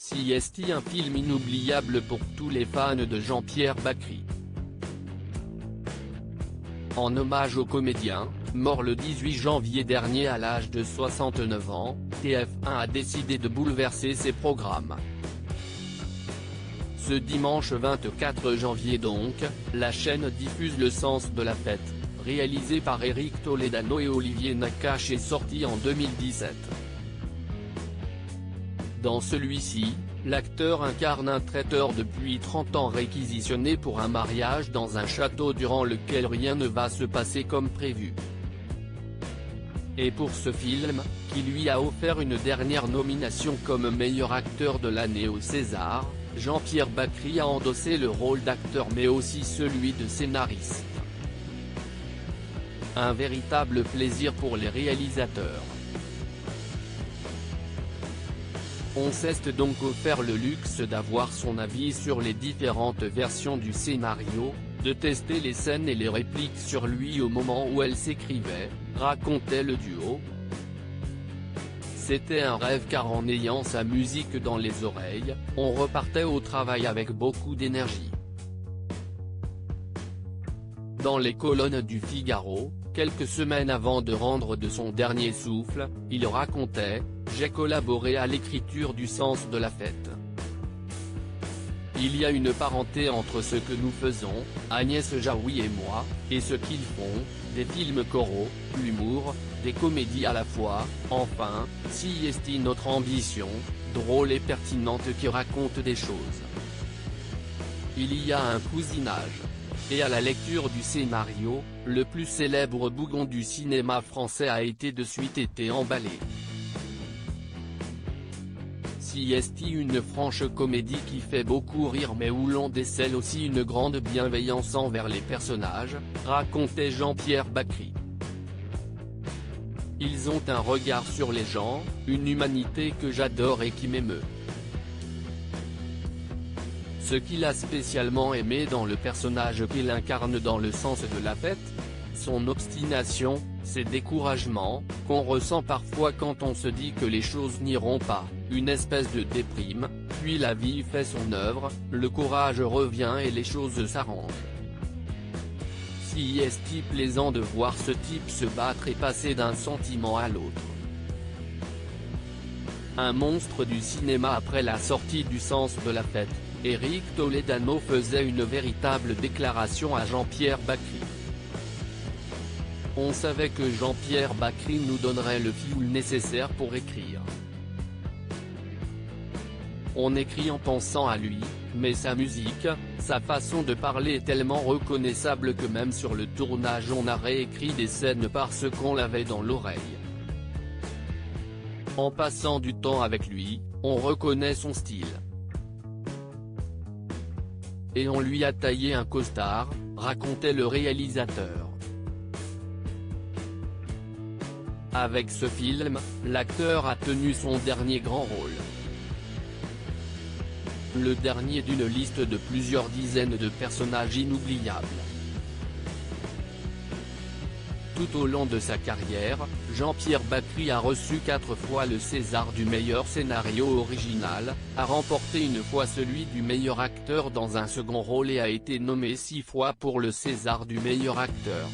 CST, un film inoubliable pour tous les fans de Jean-Pierre Bacri. En hommage au comédien, mort le 18 janvier dernier à l'âge de 69 ans, TF1 a décidé de bouleverser ses programmes. Ce dimanche 24 janvier donc, la chaîne diffuse Le Sens de la Fête, réalisé par Éric Toledano et Olivier Nakache et sorti en 2017. Dans celui-ci, l'acteur incarne un traiteur depuis 30 ans réquisitionné pour un mariage dans un château durant lequel rien ne va se passer comme prévu. Et pour ce film, qui lui a offert une dernière nomination comme meilleur acteur de l'année au César, Jean-Pierre Bacri a endossé le rôle d'acteur mais aussi celui de scénariste. Un véritable plaisir pour les réalisateurs. On s'est donc offert le luxe d'avoir son avis sur les différentes versions du scénario, de tester les scènes et les répliques sur lui au moment où elles s'écrivaient, racontait le duo. C'était un rêve car en ayant sa musique dans les oreilles, on repartait au travail avec beaucoup d'énergie. Dans les colonnes du Figaro, quelques semaines avant de rendre de son dernier souffle, il racontait « J'ai collaboré à l'écriture du Sens de la Fête. Il y a une parenté entre ce que nous faisons, Agnès Jaoui et moi, et ce qu'ils font, des films coraux, l'humour, des comédies à la fois, enfin, CST notre ambition, drôle et pertinente qui raconte des choses. Il y a un cousinage. » Et à la lecture du scénario, le plus célèbre bougon du cinéma français a de suite été emballé. CST, une franche comédie qui fait beaucoup rire mais où l'on décèle aussi une grande bienveillance envers les personnages, racontait Jean-Pierre Bacri. Ils ont un regard sur les gens, une humanité que j'adore et qui m'émeut. Ce qu'il a spécialement aimé dans le personnage qu'il incarne dans Le Sens de la Fête, son obstination, ses découragements, qu'on ressent parfois quand on se dit que les choses n'iront pas, une espèce de déprime, puis la vie fait son œuvre, le courage revient et les choses s'arrangent. Si est-il plaisant de voir ce type se battre et passer d'un sentiment à l'autre. Un monstre du cinéma après la sortie du Sens de la Fête. Éric Toledano faisait une véritable déclaration à Jean-Pierre Bacri. On savait que Jean-Pierre Bacri nous donnerait le fioul nécessaire pour écrire. On écrit en pensant à lui, mais sa musique, sa façon de parler est tellement reconnaissable que même sur le tournage on a réécrit des scènes parce qu'on l'avait dans l'oreille. En passant du temps avec lui, on reconnaît son style. Et on lui a taillé un costard, racontait le réalisateur. Avec ce film, l'acteur a tenu son dernier grand rôle. Le dernier d'une liste de plusieurs dizaines de personnages inoubliables. Tout au long de sa carrière, Jean-Pierre Bacri a reçu 4 fois le César du meilleur scénario original, a remporté une fois celui du meilleur acteur dans un second rôle et a été nommé 6 fois pour le César du meilleur acteur.